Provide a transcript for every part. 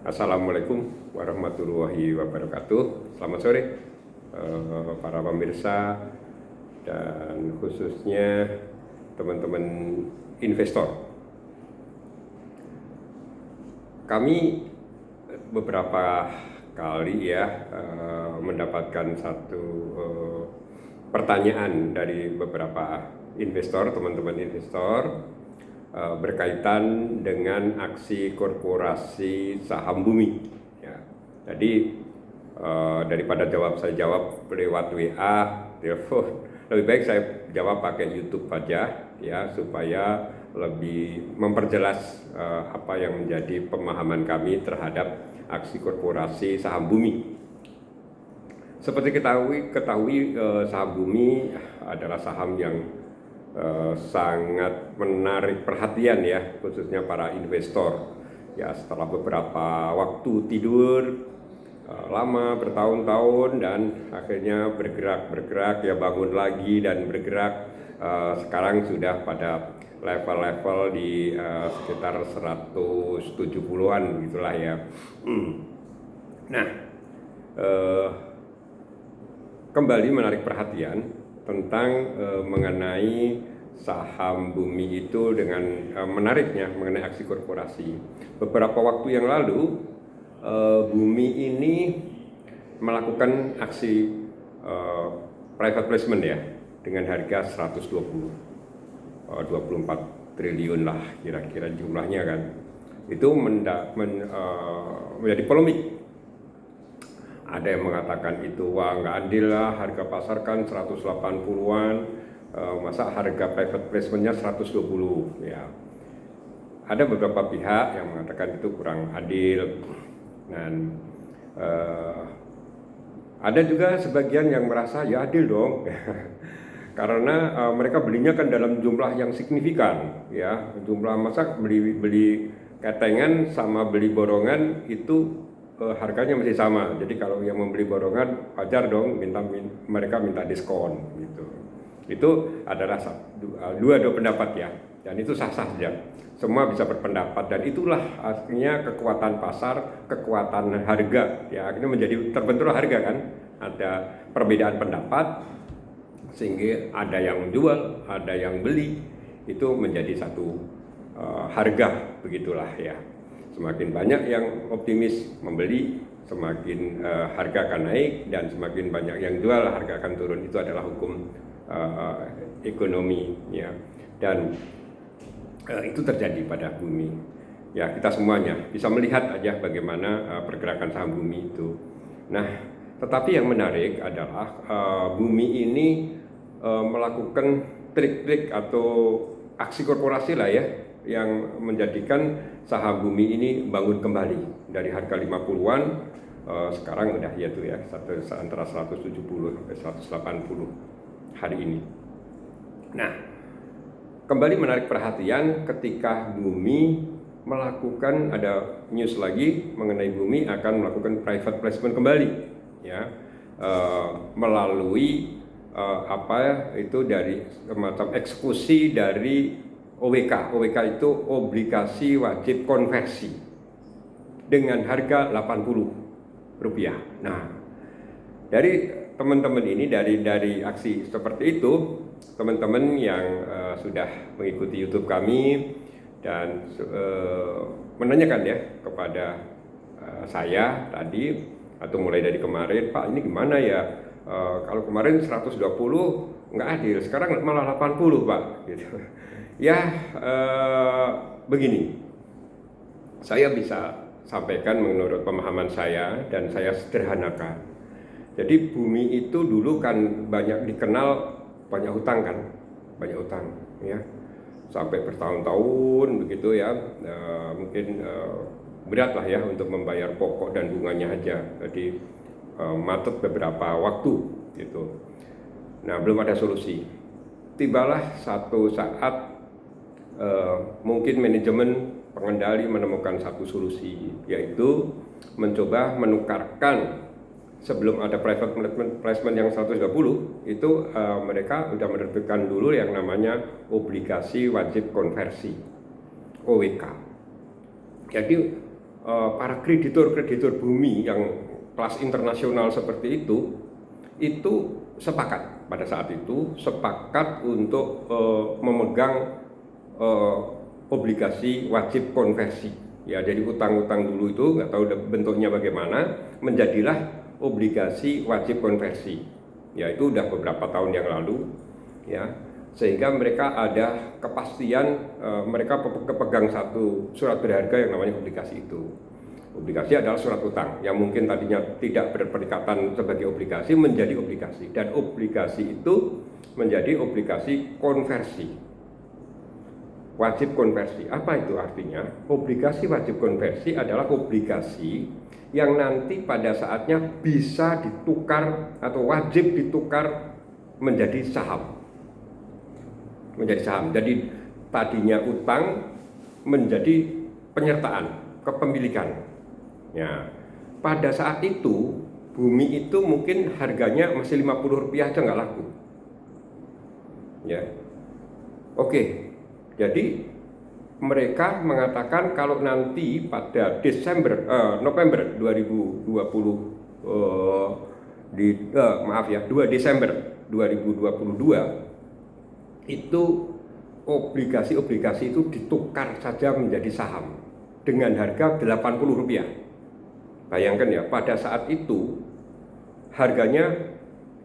Assalamualaikum warahmatullahi wabarakatuh. Selamat sore para pemirsa dan khususnya teman-teman investor. Kami beberapa kali mendapatkan satu pertanyaan dari beberapa investor, teman-teman investor, berkaitan dengan aksi korporasi saham bumi. Ya. Jadi daripada saya jawab lewat WA, telepon, lebih baik saya jawab pakai YouTube aja ya, supaya lebih memperjelas apa yang menjadi pemahaman kami terhadap aksi korporasi saham bumi. Seperti ketahui saham bumi adalah saham yang sangat menarik perhatian ya, khususnya para investor. Ya, setelah beberapa waktu tidur lama bertahun-tahun dan akhirnya bergerak ya, bangun lagi dan bergerak, sekarang sudah pada level-level di sekitar 170-an gitulah ya. Nah, kembali menarik perhatian tentang mengenai saham bumi itu dengan menariknya mengenai aksi korporasi. Beberapa waktu yang lalu bumi ini melakukan aksi private placement ya, dengan harga 24 triliun lah kira-kira jumlahnya kan. Itu menjadi polemik. Ada yang mengatakan itu wah nggak adil lah, harga pasar kan 180-an, masa harga private placementnya 120 ya. Ada beberapa pihak yang mengatakan itu kurang adil, dan ada juga sebagian yang merasa ya adil dong karena mereka belinya kan dalam jumlah yang signifikan ya, jumlah masa beli ketengan sama beli borongan itu harganya masih sama. Jadi kalau yang membeli borongan wajar dong mereka minta diskon gitu. Itu adalah dua pendapat ya, dan itu sah-sah saja. Semua bisa berpendapat, dan itulah artinya kekuatan pasar, kekuatan harga ya. Akhirnya terbentuklah harga kan. Ada perbedaan pendapat sehingga ada yang jual, ada yang beli. Itu menjadi satu harga, begitulah ya. Semakin banyak yang optimis membeli, semakin harga akan naik, dan semakin banyak yang jual, harga akan turun. Itu adalah hukum ekonomi ya, dan itu terjadi pada bumi ya. Kita semuanya bisa melihat aja bagaimana pergerakan saham bumi itu. Nah, tetapi yang menarik adalah bumi ini melakukan trik-trik atau aksi korporasi lah ya, yang menjadikan saham bumi ini bangun kembali dari harga 50-an, sekarang udah ya tuh ya, antara 170 sampai 180 hari ini. Nah, kembali menarik perhatian ketika bumi melakukan, ada news lagi mengenai bumi akan melakukan private placement kembali ya, melalui itu dari semacam eksekusi dari OWK. OWK itu obligasi wajib konversi dengan harga Rp80. Nah, dari teman-teman ini, dari aksi seperti itu, teman-teman yang sudah mengikuti YouTube kami dan menanyakan ya kepada saya tadi, atau mulai dari kemarin, Pak ini gimana ya, kalau kemarin 120 nggak adil, sekarang malah 80 Pak gitu. Ya, begini, saya bisa sampaikan menurut pemahaman saya dan saya sederhanakan. Jadi bumi itu dulu kan banyak dikenal banyak hutang kan, banyak hutang ya, sampai bertahun-tahun begitu ya. Mungkin berat lah ya untuk membayar pokok dan bunganya aja, jadi macet beberapa waktu gitu. Nah, belum ada solusi. Tibalah satu saat mungkin manajemen pengendali menemukan satu solusi, yaitu mencoba menukarkan, sebelum ada private placement yang 120 itu mereka sudah menerbitkan dulu yang namanya obligasi wajib konversi, OWK. Jadi para kreditur bumi yang kelas internasional seperti itu sepakat pada saat itu untuk memegang obligasi wajib konversi. Ya, jadi utang-utang dulu itu nggak tahu bentuknya bagaimana, menjadilah obligasi wajib konversi. Ya, itu udah beberapa tahun yang lalu. Ya, sehingga mereka ada kepastian, mereka kepegang satu surat berharga yang namanya obligasi itu. Obligasi adalah surat utang yang mungkin tadinya tidak berperikatan sebagai obligasi menjadi obligasi, dan obligasi itu menjadi obligasi konversi. Wajib konversi, apa itu artinya? Obligasi wajib konversi adalah obligasi yang nanti pada saatnya bisa ditukar atau wajib ditukar menjadi saham. Jadi tadinya utang menjadi penyertaan, kepemilikan. Ya, pada saat itu bumi itu mungkin harganya masih Rp50 aja nggak laku. Ya, oke. Jadi mereka mengatakan kalau nanti pada November 2020 2 Desember 2022 itu obligasi itu ditukar saja menjadi saham dengan harga Rp80. Bayangkan ya, pada saat itu harganya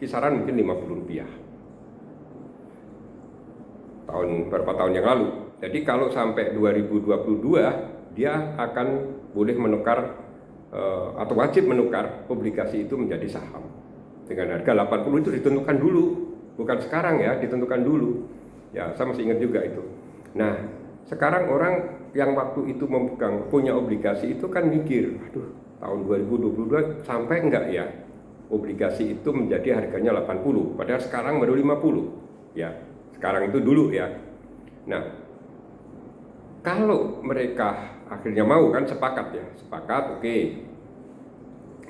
kisaran mungkin Rp50. Beberapa tahun yang lalu. Jadi kalau sampai 2022 dia akan boleh menukar atau wajib menukar obligasi itu menjadi saham dengan harga 80. Itu ditentukan dulu, bukan sekarang ya, ditentukan dulu. Ya, saya masih ingat juga itu. Nah, sekarang orang yang waktu itu punya obligasi itu kan mikir, aduh, tahun 2022 sampai enggak ya obligasi itu menjadi harganya 80, padahal sekarang baru 50. Ya, sekarang itu dulu ya. Nah, kalau mereka akhirnya mau kan sepakat, oke,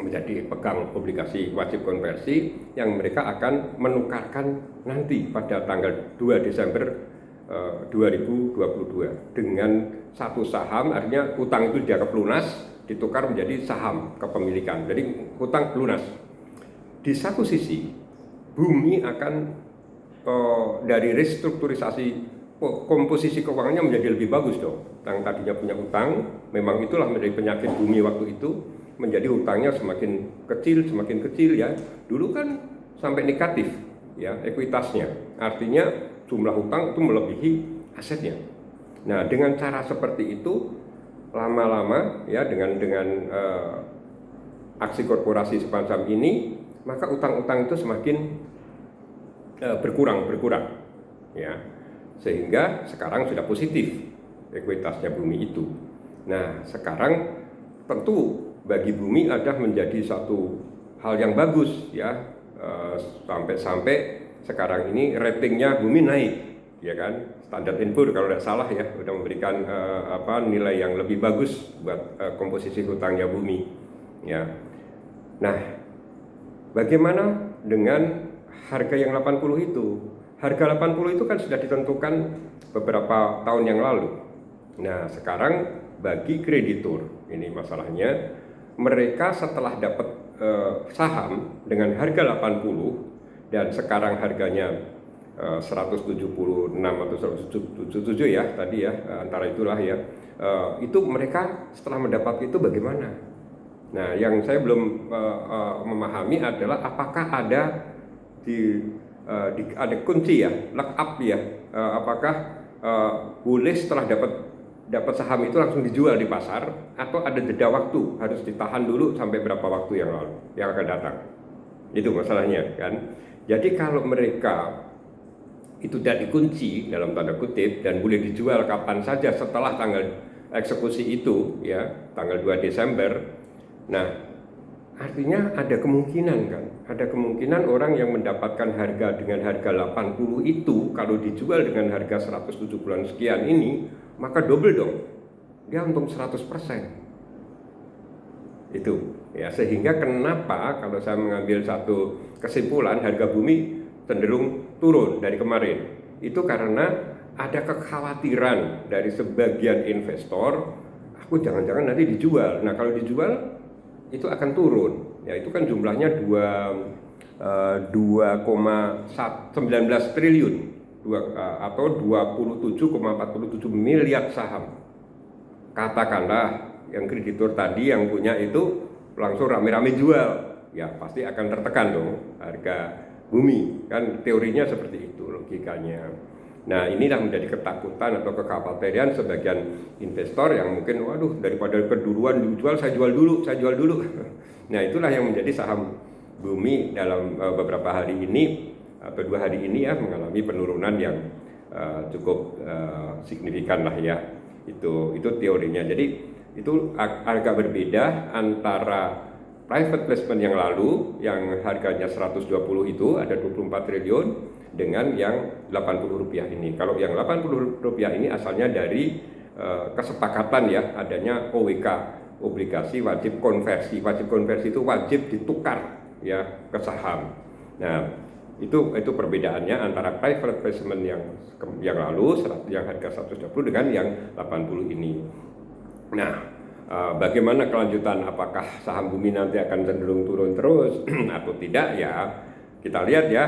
menjadi pegang obligasi wajib konversi yang mereka akan menukarkan nanti pada tanggal 2 Desember 2022 dengan satu saham, artinya utang itu dianggap lunas, ditukar menjadi saham kepemilikan. Jadi utang lunas. Di satu sisi bumi akan dari restrukturisasi komposisi keuangannya menjadi lebih bagus dong. Yang tadinya punya utang, memang itulah menjadi penyakit bumi waktu itu, menjadi utangnya semakin kecil ya. Dulu kan sampai negatif ya ekuitasnya. Artinya jumlah utang itu melebihi asetnya. Nah, dengan cara seperti itu lama-lama ya dengan aksi korporasi semacam ini, maka utang-utang itu semakin berkurang ya, sehingga sekarang sudah positif ekuitasnya bumi itu. Nah, sekarang tentu bagi bumi ada menjadi satu hal yang bagus ya, sampai sekarang ini ratingnya bumi naik ya kan. Standard & Poor's kalau tidak salah ya sudah memberikan nilai yang lebih bagus buat komposisi hutangnya bumi ya. Nah, bagaimana dengan harga yang 80 itu? Harga 80 itu kan sudah ditentukan beberapa tahun yang lalu. Nah, sekarang bagi kreditur, ini masalahnya, mereka setelah dapat saham dengan harga 80 dan sekarang harganya 176 atau 177 ya tadi ya, antara itulah ya, itu mereka setelah mendapat itu bagaimana? Nah, yang saya belum memahami adalah apakah ada ada kunci ya, lock up ya, apakah boleh setelah dapat saham itu langsung dijual di pasar atau ada jeda waktu, harus ditahan dulu sampai berapa waktu yang akan datang. Itu masalahnya kan. Jadi kalau mereka itu tidak dikunci dalam tanda kutip dan boleh dijual kapan saja setelah tanggal eksekusi itu ya, tanggal 2 Desember. Nah, artinya ada kemungkinan orang yang mendapatkan harga dengan harga 80 itu kalau dijual dengan harga 170-an sekian ini, maka double dong. Dia untung 100%. Itu ya, sehingga kenapa kalau saya mengambil satu kesimpulan harga bumi cenderung turun dari kemarin, itu karena ada kekhawatiran dari sebagian investor aku jangan-jangan nanti dijual. Nah kalau dijual itu akan turun. Ya itu kan jumlahnya 2,19 triliun atau 27,47 miliar saham. Katakanlah yang kreditur tadi yang punya itu langsung rame-rame jual, ya pasti akan tertekan dong harga bumi, kan teorinya seperti itu logikanya. Nah inilah menjadi ketakutan atau kekhawatiran sebagian investor yang mungkin waduh daripada keduluan dijual saya jual dulu. Nah itulah yang menjadi saham bumi dalam beberapa hari ini atau 2 hari ini ya mengalami penurunan yang cukup signifikan lah ya. Itu teorinya. Jadi itu agak berbeda antara private placement yang lalu yang harganya 120 itu ada 24 triliun dengan yang 80 rupiah ini. Kalau yang 80 rupiah ini asalnya dari kesepakatan ya adanya OWK, obligasi wajib konversi. Wajib konversi itu wajib ditukar ya ke saham. Nah itu perbedaannya antara private placement yang lalu yang harga 120 dengan yang 80 ini. Nah bagaimana kelanjutan, apakah saham bumi nanti akan cenderung turun terus atau tidak ya kita lihat ya,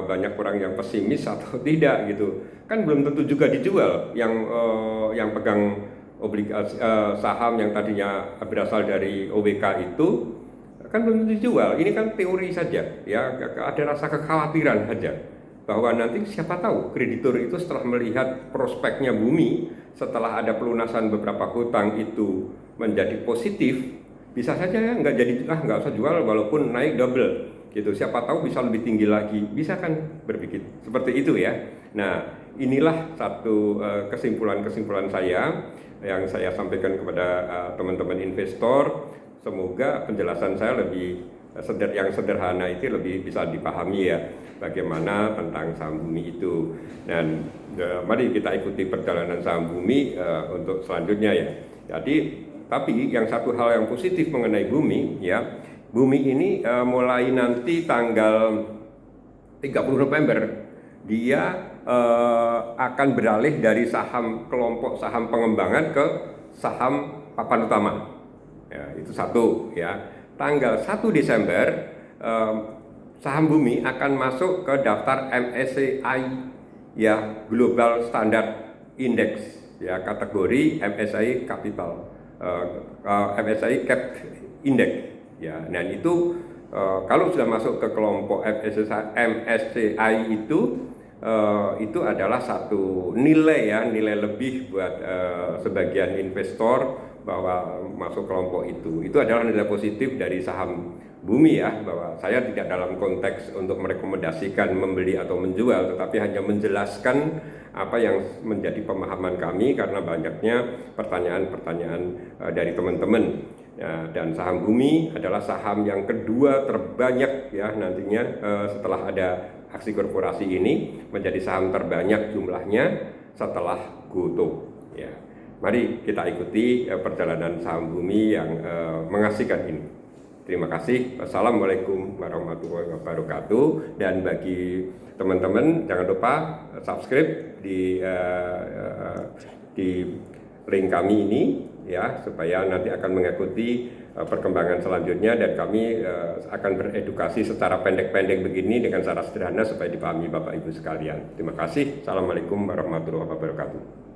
banyak orang yang pesimis atau tidak gitu kan belum tentu juga dijual yang pegang obligasi saham yang tadinya berasal dari OWK itu kan belum dijual. Ini kan teori saja ya, ada rasa kekhawatiran saja bahwa nanti siapa tahu kreditur itu setelah melihat prospeknya bumi setelah ada pelunasan beberapa hutang itu menjadi positif, bisa saja ya nggak usah jual walaupun naik double gitu, siapa tahu bisa lebih tinggi lagi, bisa kan berpikir seperti itu ya. Nah inilah satu kesimpulan saya yang saya sampaikan kepada teman-teman investor. Semoga penjelasan saya lebih yang sederhana itu lebih bisa dipahami ya bagaimana tentang saham bumi itu. Dan mari kita ikuti perjalanan saham bumi untuk selanjutnya ya. Jadi tapi yang satu hal yang positif mengenai bumi ya, bumi ini mulai nanti tanggal 30 November dia akan beralih dari kelompok saham pengembangan ke saham papan utama. Ya, itu satu ya. Tanggal 1 Desember saham bumi akan masuk ke daftar MSCI ya, Global Standard Index ya, kategori MSCI Capital, MSCI Cap Index ya. Dan itu kalau sudah masuk ke kelompok MSCI itu adalah satu nilai lebih buat sebagian investor bahwa masuk kelompok itu adalah nilai positif dari saham bumi ya, bahwa saya tidak dalam konteks untuk merekomendasikan membeli atau menjual, tetapi hanya menjelaskan apa yang menjadi pemahaman kami karena banyaknya pertanyaan-pertanyaan dari teman-teman ya. Dan saham bumi adalah saham yang kedua terbanyak ya nantinya setelah ada aksi korporasi ini, menjadi saham terbanyak jumlahnya setelah GoTo ya. Mari kita ikuti perjalanan saham bumi yang mengasihkan ini. Terima kasih. Wassalamualaikum warahmatullahi wabarakatuh. Dan bagi teman-teman jangan lupa subscribe di link kami ini ya, supaya nanti akan mengikuti perkembangan selanjutnya, dan kami akan beredukasi secara pendek-pendek begini dengan cara sederhana supaya dipahami Bapak Ibu sekalian. Terima kasih. Assalamualaikum warahmatullahi wabarakatuh.